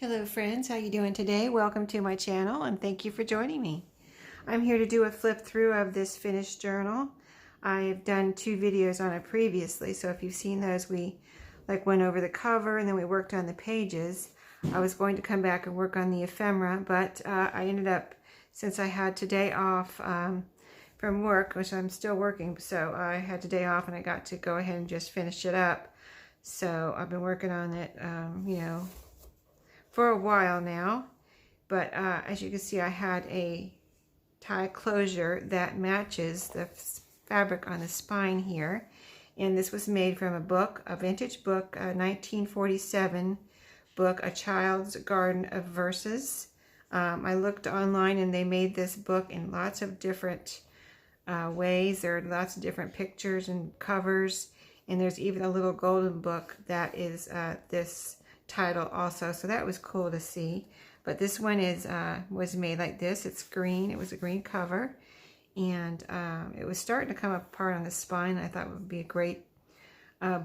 Hello friends, how you doing today? Welcome to my channel and thank you for joining me. I'm here to do a flip through of this finished journal. I've done 2 videos on it previously, so if you've seen those, we went over the cover and then we worked on the pages. I was going to come back and work on the ephemera, but I ended up, since I had today off from work, which I'm still working, so I had today off and I got to go ahead and just finish it up. So I've been working on it, for a while now, but as you can see, I had a tie closure that matches the fabric on the spine here, and this was made from a book, a vintage book, a 1947 book, A Child's Garden of Verses. I looked online and they made this book in lots of different ways. There are lots of different pictures and covers, and there's even a little golden book that is this title also, so that was cool to see. But this one is was made like this. It's green. It was a green cover, and it was starting to come apart on the spine. I thought it would be a great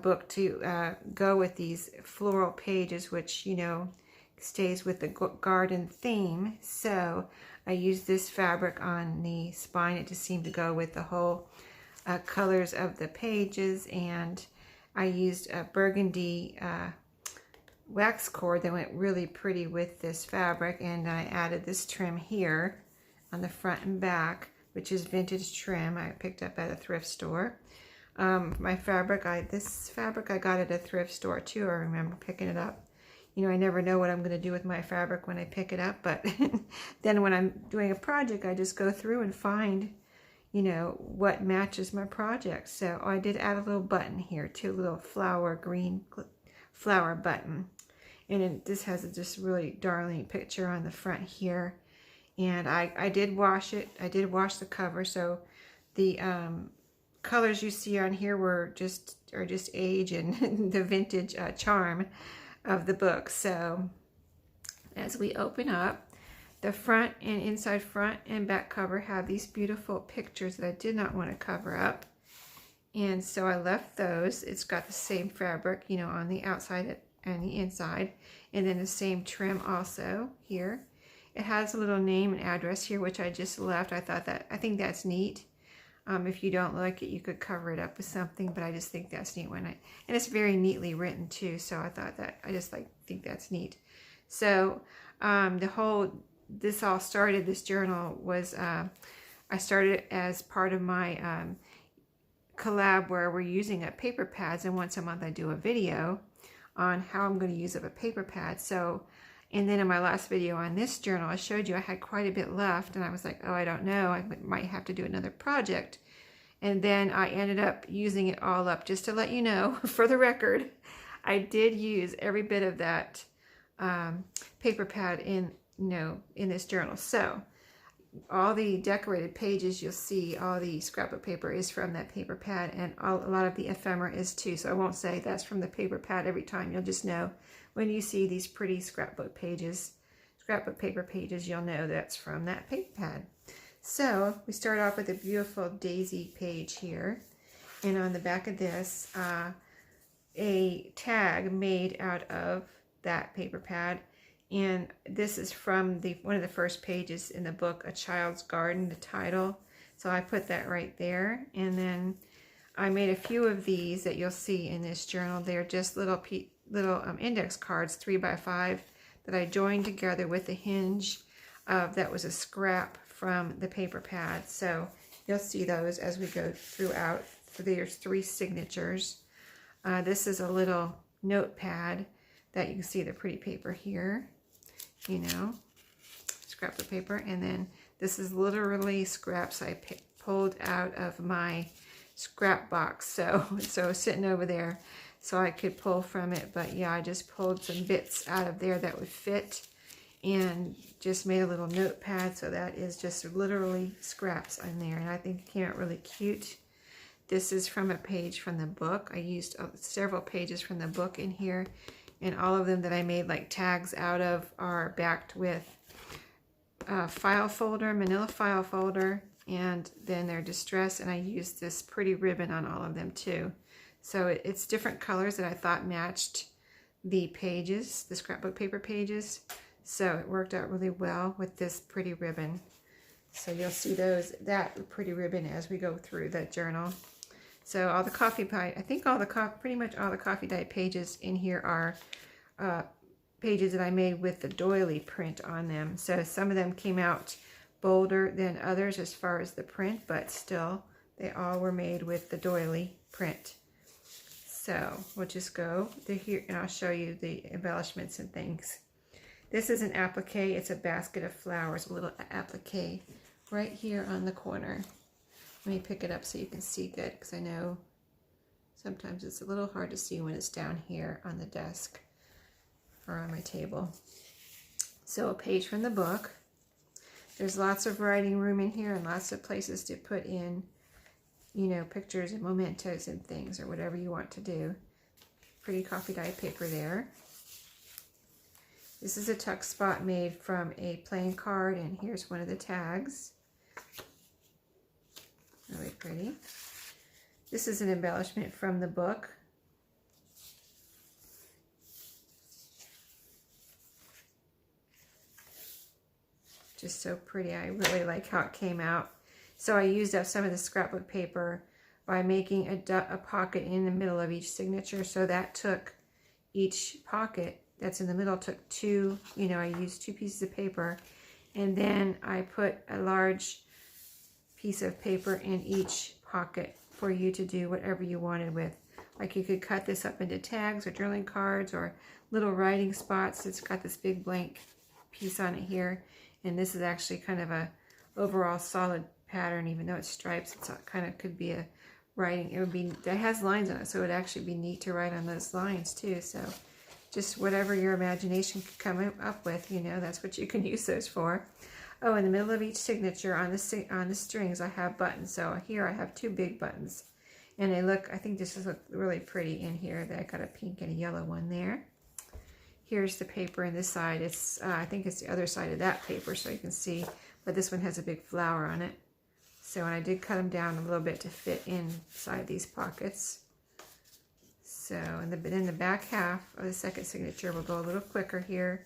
book to go with these floral pages, which stays with the garden theme. So I used this fabric on the spine. It just seemed to go with the whole colors of the pages, and I used a burgundy wax cord that went really pretty with this fabric, and I added this trim here on the front and back, which is vintage trim I picked up at a thrift store. My fabric, this fabric I got at a thrift store too. I remember picking it up. I never know what I'm going to do with my fabric when I pick it up, but then when I'm doing a project, I just go through and find what matches my project. So I did add a little button here too, a little flower, green flower button. And this has just really darling picture on the front here. And I did wash it. I did wash the cover, so the colors you see on here are just age and the vintage charm of the book. So as we open up, the front and inside front and back cover have these beautiful pictures that I did not want to cover up, and so I left those. It's got the same fabric, on the outside and the inside, and then the same trim also here. It has a little name and address here, which I just left. I think that's neat. If you don't like it, you could cover it up with something, but I just think that's neat and it's very neatly written too. So I thought that think that's neat. So this all started. This journal was I started as part of my collab where we're using up paper pads, and once a month I do a video on how I'm going to use up a paper pad. So, and then in my last video on this journal, I showed you I had quite a bit left, and I was like, oh, I don't know, I might have to do another project. And then I ended up using it all up. Just to let you know, for the record, I did use every bit of that paper pad in this journal. So all the decorated pages you'll see, all the scrapbook paper is from that paper pad, and a lot of the ephemera is too. So I won't say that's from the paper pad every time. You'll just know when you see these pretty scrapbook paper pages, you'll know that's from that paper pad. So we start off with a beautiful daisy page here, and on the back of this, a tag made out of that paper pad. And this is from one of the first pages in the book, A Child's Garden, the title. So I put that right there. And then I made a few of these that you'll see in this journal. They're just little index cards, 3x5, that I joined together with the hinge that was a scrap from the paper pad. So you'll see those as we go throughout. So there's 3 signatures. This is a little notepad that you can see the pretty paper here. Scrapbook paper. And then this is literally scraps I pulled out of my scrap box. So sitting over there so I could pull from it. But yeah, I just pulled some bits out of there that would fit and just made a little notepad. So that is just literally scraps in there. And I think it came out really cute. This is from a page from the book. I used several pages from the book in here. And all of them that I made tags out of are backed with file folder, manila file folder, and then they're distressed, and I used this pretty ribbon on all of them too. So it's different colors that I thought matched the pages, the scrapbook paper pages. So it worked out really well with this pretty ribbon. So you'll see that pretty ribbon as we go through the journal. So all the coffee pie, I think pretty much all the coffee dye pages in here are pages that I made with the doily print on them. So some of them came out bolder than others as far as the print, but still they all were made with the doily print. So we'll just go to here and I'll show you the embellishments and things. This is an applique. It's a basket of flowers, a little applique right here on the corner. Let me pick it up so you can see good, because I know sometimes it's a little hard to see when it's down here on the desk or on my table. So a page from the book. There's lots of writing room in here and lots of places to put in, you know, pictures and mementos and things or whatever you want to do. Pretty coffee dye paper there. This is a tuck spot made from a plain card, and here's one of the tags. Really pretty. This is an embellishment from the book. Just so pretty. I really like how it came out. So I used up some of the scrapbook paper by making a pocket in the middle of each signature. So that took each pocket that's in the middle took two, you know, I used 2 pieces of paper, and then I put a large piece of paper in each pocket for you to do whatever you wanted with. Like you could cut this up into tags or journaling cards or little writing spots. It's got this big blank piece on it here, and this is actually kind of a overall solid pattern. Even though it's stripes, it's kind of could be a writing. It would be, it has lines on it, so it would actually be neat to write on those lines too. So just whatever your imagination could come up with, you know, that's what you can use those for. Oh, in the middle of each signature on the strings, I have buttons. So here I have 2 big buttons, and they look, I think this is look really pretty in here. That I got a pink and a yellow one there. Here's the paper in this side. It's I think it's the other side of that paper, so you can see. But this one has a big flower on it. So I did cut them down a little bit to fit inside these pockets. So, and then the back half of the second signature will go a little quicker here.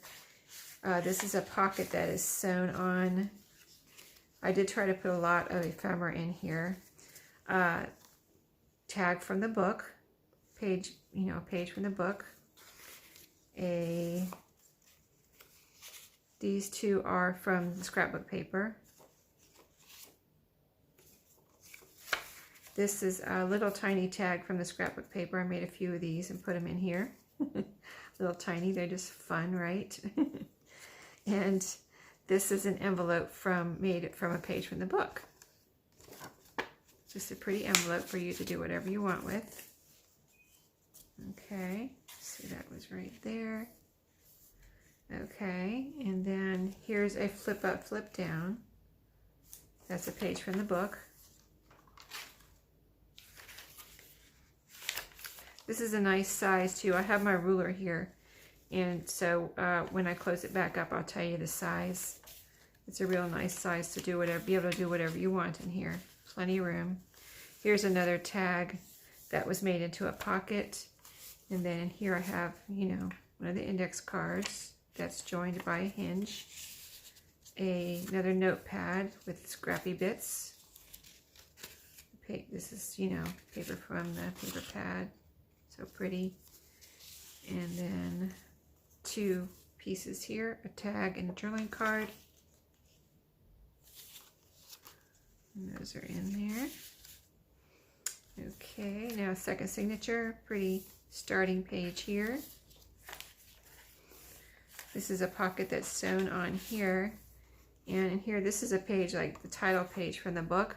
This is a pocket that is sewn on. I did try to put a lot of ephemera in here. Tag from the book, page, you know, page from the book. These 2 are from the scrapbook paper. This is a little tiny tag from the scrapbook paper. I made a few of these and put them in here. Little tiny, they're just fun, right? And this is an envelope made from a page from the book. Just a pretty envelope for you to do whatever you want with. Okay, so that was right there. Okay, and then here's a flip up, flip down. That's a page from the book. This is a nice size too. I have my ruler here, and so when I close it back up, I'll tell you the size. It's a real nice size to do whatever, be able to do whatever you want in here. Plenty of room. Here's another tag that was made into a pocket, and then in here I have, you know, one of the index cards that's joined by a hinge. Another notepad with scrappy bits. This is, you know, paper from the paper pad. So pretty. And then 2 pieces here, a tag and a journaling card. And those are in there. Okay, now second signature, pretty starting page here. This is a pocket that's sewn on here. And in here, this is a page like the title page from the book.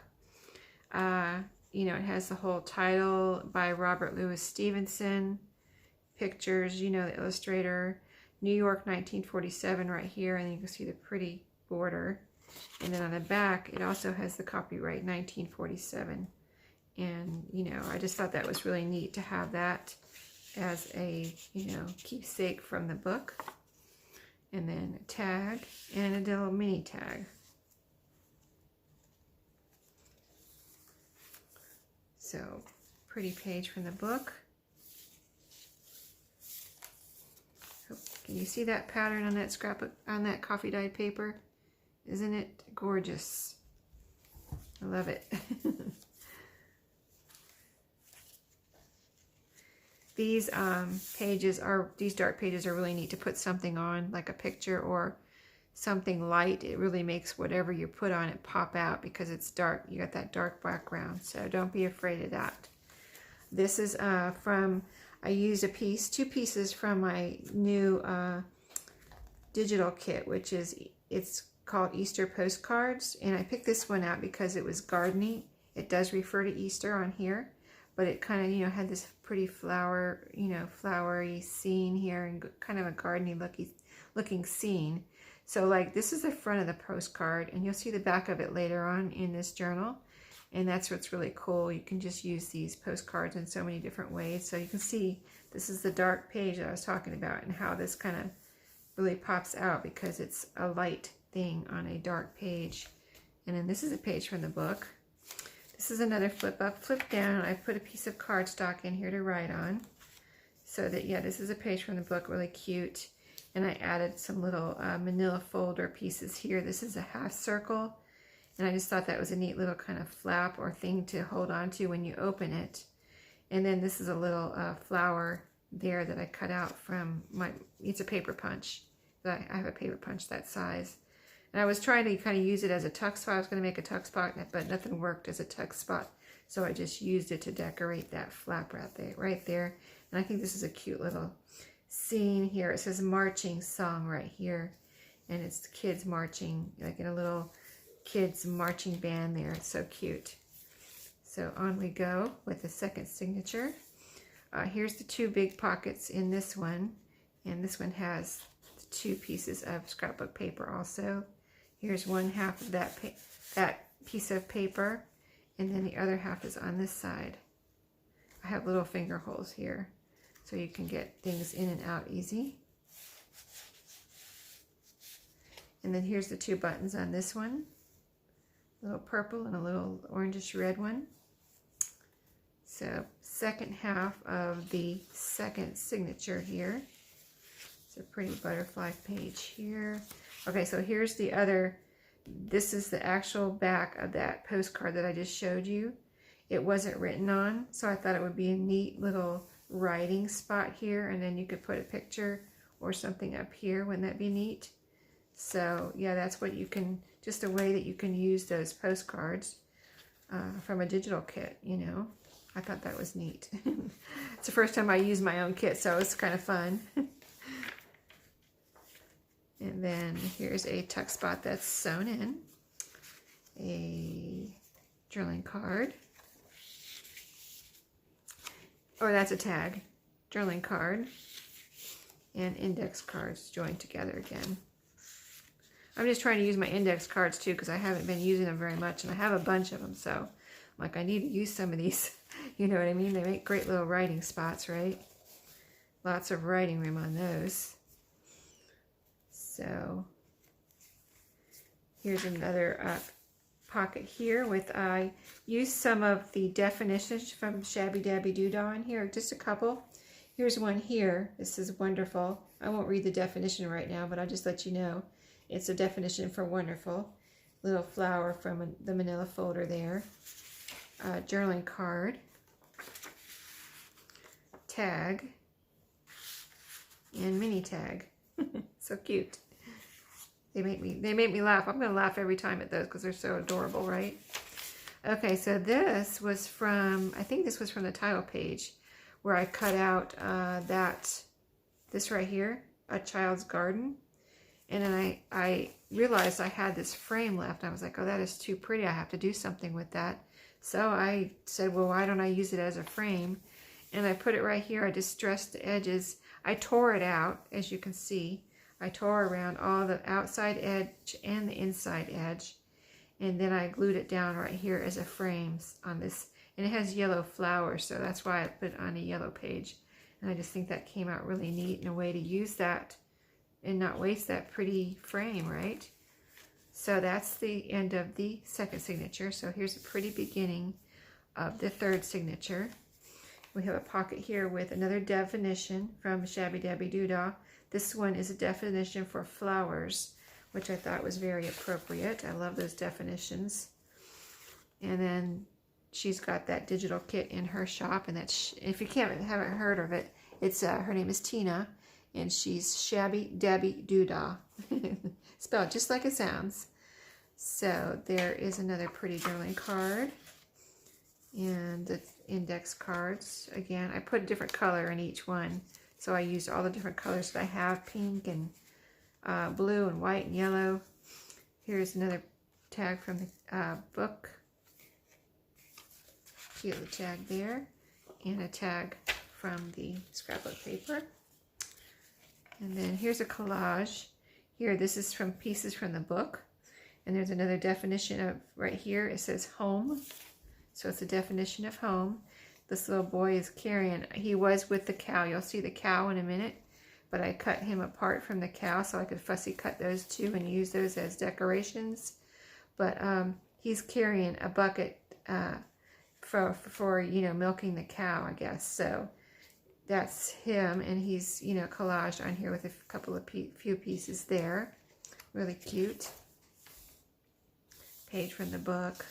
You know, it has the whole title by Robert Louis Stevenson, pictures, you know, the illustrator, New York 1947 right here, and you can see the pretty border. And then on the back, it also has the copyright 1947. And, you know, I just thought that was really neat to have that as a, you know, keepsake from the book. And then a tag and a little mini tag. So, pretty page from the book. Can you see that pattern on that scrapbook, on that coffee dyed paper? Isn't it gorgeous? I love it. These these dark pages are really neat to put something on, like a picture or something light. It really makes whatever you put on it pop out because it's dark. You got that dark background, so don't be afraid of that. This is I used two pieces from my new digital kit, which it's called Easter Postcards, and I picked this one out because it was gardening. It does refer to Easter on here, but it kind of, you know, had this pretty flowery scene here and kind of a gardening looking scene. So like this is the front of the postcard, and you'll see the back of it later on in this journal. And that's what's really cool. You can just use these postcards in so many different ways. So you can see this is the dark page that I was talking about and how this kind of really pops out because it's a light thing on a dark page. And then this is a page from the book. This is another flip up, flip down. I put a piece of cardstock in here to write on. So that, yeah, this is a page from the book, really cute. And I added some little manila folder pieces here. This is a half circle. And I just thought that was a neat little kind of flap or thing to hold on to when you open it. And then this is a little flower there that I cut out from it's a paper punch. I have a paper punch that size. And I was trying to kind of use it as a tuck spot. I was going to make a tuck spot, but nothing worked as a tuck spot. So I just used it to decorate that flap right there. And I think this is a cute little scene here. It says marching song right here. And it's the kids marching, like in a little kids marching band there. It's so cute. So on we go with the second signature. Here's the two big pockets in this one. And this one has two pieces of scrapbook paper also. Here's one half of that piece of paper, and then the other half is on this side. I have little finger holes here, so you can get things in and out easy. And then here's the two buttons on this one. A little purple and a little orangish red one. So second half of the second signature here. It's a pretty butterfly page here. Okay, so here's the other. This is the actual back of that postcard that I just showed you. It wasn't written on, so I thought it would be a neat little writing spot here, and then you could put a picture or something up here. Wouldn't that be neat? So yeah, that's what you can, just a way that you can use those postcards from a digital kit, you know. I thought that was neat. It's the first time I used my own kit, so it's kind of fun. And then here's a tuck spot that's sewn in, a journaling card, or that's a tag, journaling card, and index cards joined together again. I'm just trying to use my index cards too because I haven't been using them very much, and I have a bunch of them, so I'm like, I need to use some of these. You know what I mean? They make great little writing spots, right? Lots of writing room on those. So here's another pocket here with, I used some of the definitions from Shabby Dabby Doodah in here, just a couple. Here's one here. This is wonderful. I won't read the definition right now, but I'll just let you know. It's a definition for wonderful. Little flower from the manila folder there. Journaling card. Tag. And mini tag. So cute. They make me laugh. I'm gonna laugh every time at those because they're so adorable, right? Okay, so this was from, I think this was from the title page where I cut out this right here, A Child's Garden. And then I realized I had this frame left. I was like, oh, that is too pretty. I have to do something with that. So I said, well, why don't I use it as a frame? And I put it right here. I distressed the edges. I tore it out, as you can see. I tore around all the outside edge and the inside edge. And then I glued it down right here as a frame on this. And it has yellow flowers, so that's why I put it on a yellow page. And I just think that came out really neat and a way to use that and not waste that pretty frame, right? So that's the end of the second signature. So here's a pretty beginning of the third signature. We have a pocket here with another definition from Shabby Dabby Doodah. This one is a definition for flowers, which I thought was very appropriate. I love those definitions. And then she's got that digital kit in her shop, and that's, if you haven't heard of it, it's her name is Tina, and she's Shabby Dabby Doodah, spelled just like it sounds. So there is another pretty journaling card, and the index cards. Again, I put a different color in each one, so I used all the different colors that I have: pink and blue and white and yellow. Here's another tag from the book. Cute little tag there, and a tag from the scrapbook paper. And then here's a collage. Here, this is from pieces from the book. And there's another definition of, right here, it says home. So it's a definition of home. This little boy is carrying, he was with the cow. You'll see the cow in a minute. But I cut him apart from the cow so I could fussy cut those two and use those as decorations. But he's carrying a bucket for you know, milking the cow, I guess. So that's him, and he's, you know, collaged on here with a couple of few pieces there. Really cute. Page from the book.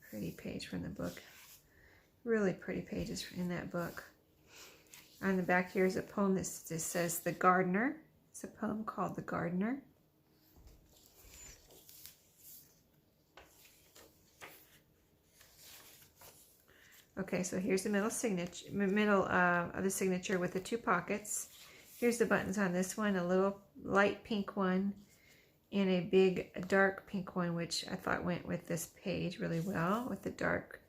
Pretty page from the book. Really pretty pages in that book. On the back here is a poem that just says The Gardener. It's a poem called The Gardener. Okay, so here's the middle signature, of the signature with the two pockets. Here's the buttons on this one, a little light pink one and a big dark pink one, which I thought went with this page really well, with the dark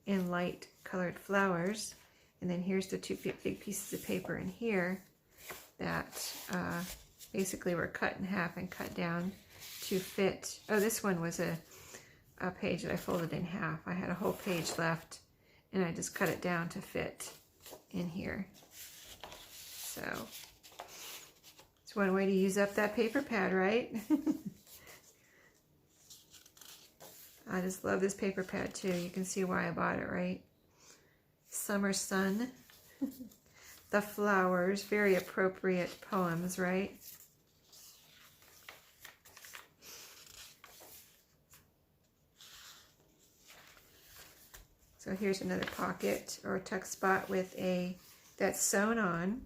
and light colored flowers. And then here's the two big pieces of paper in here that basically were cut in half and cut down to fit. Oh, this one was a page that I folded in half. I had a whole page left, and I just cut it down to fit in here. So it's one way to use up that paper pad, right? I just love this paper pad too. You can see why I bought it, right? Summer Sun. The Flowers. Very appropriate poems, right? So here's another pocket or tuck spot with a, that's sewn on.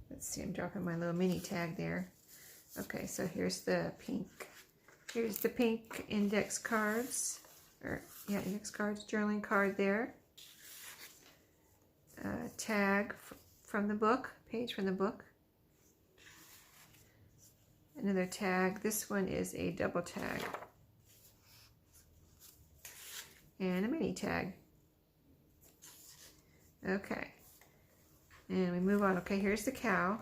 Let's see, I'm dropping my little mini tag there. Okay, so here's the pink. Here's the pink index cards, or yeah, index cards, journaling card there. Tag from the book, page from the book. Another tag. This one is a double tag. And a mini tag. Okay. And we move on. Okay, here's the cow.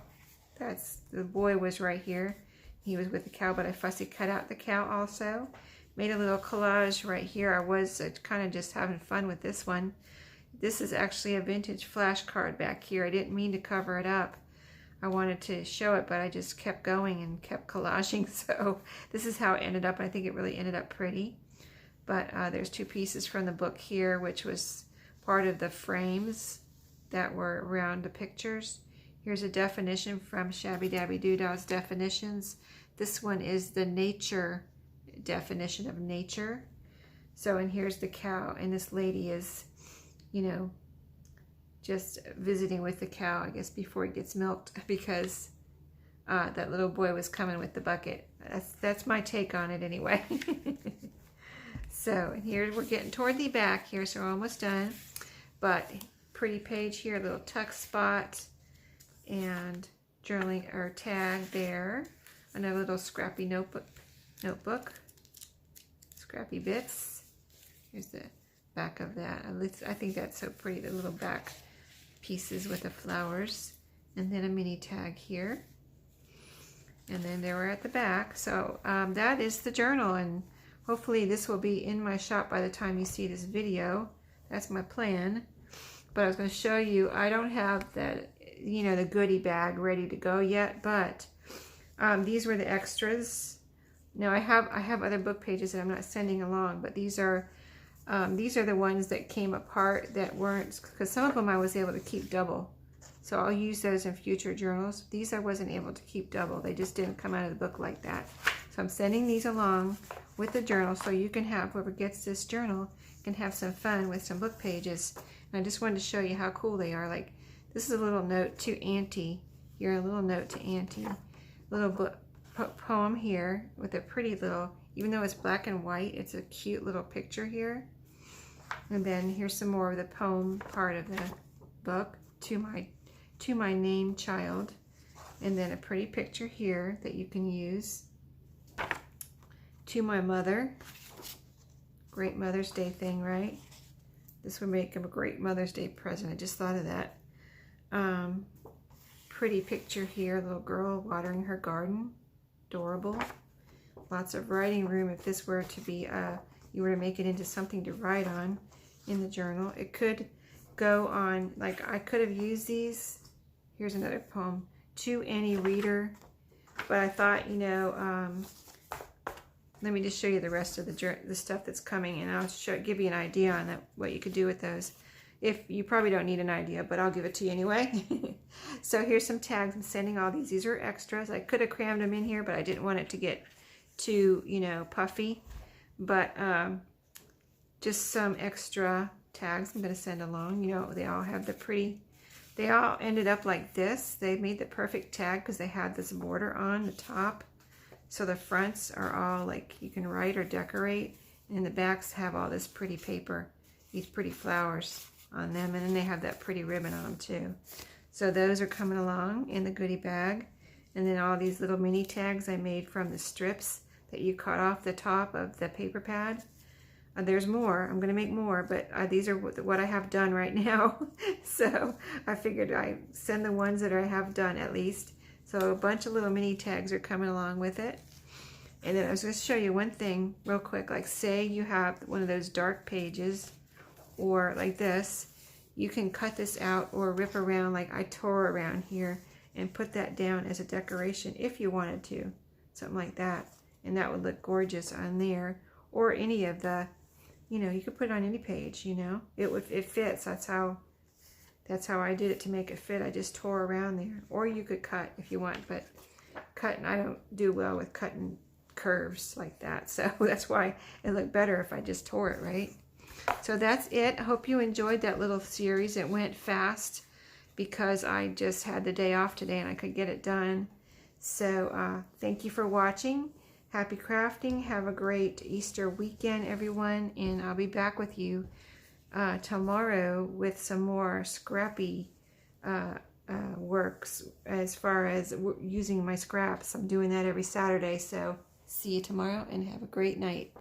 That's, the boy was right here. He was with the cow, but I fussy cut out the cow also. Made a little collage right here. I was kind of just having fun with this one. This is actually a vintage flashcard back here. I didn't mean to cover it up. I wanted to show it, but I just kept going and kept collaging. So this is how it ended up. I think it really ended up pretty. But there's two pieces from the book here, which was part of the frames that were around the pictures. Here's a definition from Shabby Dabby Doodah's definitions. This one is the nature definition of nature. So, and here's the cow, and this lady is, you know, just visiting with the cow, I guess, before it gets milked, because that little boy was coming with the bucket. That's my take on it anyway. So here we're getting toward the back here, so we're almost done. But pretty page here, a little tuck spot, and journaling or tag there. Another little scrappy notebook, scrappy bits. Here's the back of that. I think that's so pretty, the little back pieces with the flowers. And then a mini tag here. And then they were at the back. So that is the journal, and hopefully this will be in my shop by the time you see this video. That's my plan. But I was going to show you, I don't have that, you know, the goodie bag ready to go yet, but these were the extras Now I have other book pages that I'm not sending along, but these are the ones that came apart that weren't, because some of them I was able to keep double. So I'll use those in future journals. These I wasn't able to keep double. They just didn't come out of the book like that. So I'm sending these along with the journal so you can have, whoever gets this journal can have some fun with some book pages. And I just wanted to show you how cool they are. Like, this is a little note to Auntie. Here, a little note to Auntie. Little book poem here with a pretty little, even though it's black and white, it's a cute little picture here. And then here's some more of the poem part of the book, to my named child. And then a pretty picture here that you can use. To my mother. Great Mother's Day thing, right? This would make him a great Mother's Day present. I just thought of that. Pretty picture here, little girl watering her garden. Adorable. Lots of writing room if this were to be, you were to make it into something to write on in the journal. It could go on, like I could have used these. Here's another poem, to any reader. But I thought, you know, let me just show you the rest of the stuff that's coming, and I'll give you an idea on that, what you could do with those. If you probably don't need an idea, but I'll give it to you anyway. So here's some tags. I'm sending all these. These are extras. I could have crammed them in here, but I didn't want it to get too, you know, puffy. But just some extra tags I'm going to send along. You know, they all have the pretty, they all ended up like this. They made the perfect tag because they had this border on the top. So the fronts are all like you can write or decorate. And the backs have all this pretty paper, these pretty flowers on them. And then they have that pretty ribbon on them too. So those are coming along in the goodie bag. And then all these little mini tags I made from the strips that you cut off the top of the paper pad. There's more. I'm going to make more, but these are what I have done right now. So I figured I'd send the ones that I have done at least. So a bunch of little mini tags are coming along with it. And then I was going to show you one thing real quick. Like, say you have one of those dark pages or like this. You can cut this out or rip around like I tore around here and put that down as a decoration if you wanted to. Something like that. And that would look gorgeous on there. Or any of the, you know, you could put it on any page, you know. It fits. That's how I did it to make it fit. I just tore around there. Or you could cut if you want, but cutting, I don't do well with cutting curves like that. So that's why it looked better if I just tore it, right? So that's it. I hope you enjoyed that little series. It went fast because I just had the day off today and I could get it done. So thank you for watching. Happy crafting. Have a great Easter weekend, everyone. And I'll be back with you tomorrow with some more scrappy works as far as using my scraps. I'm doing that every Saturday. So see you tomorrow and have a great night.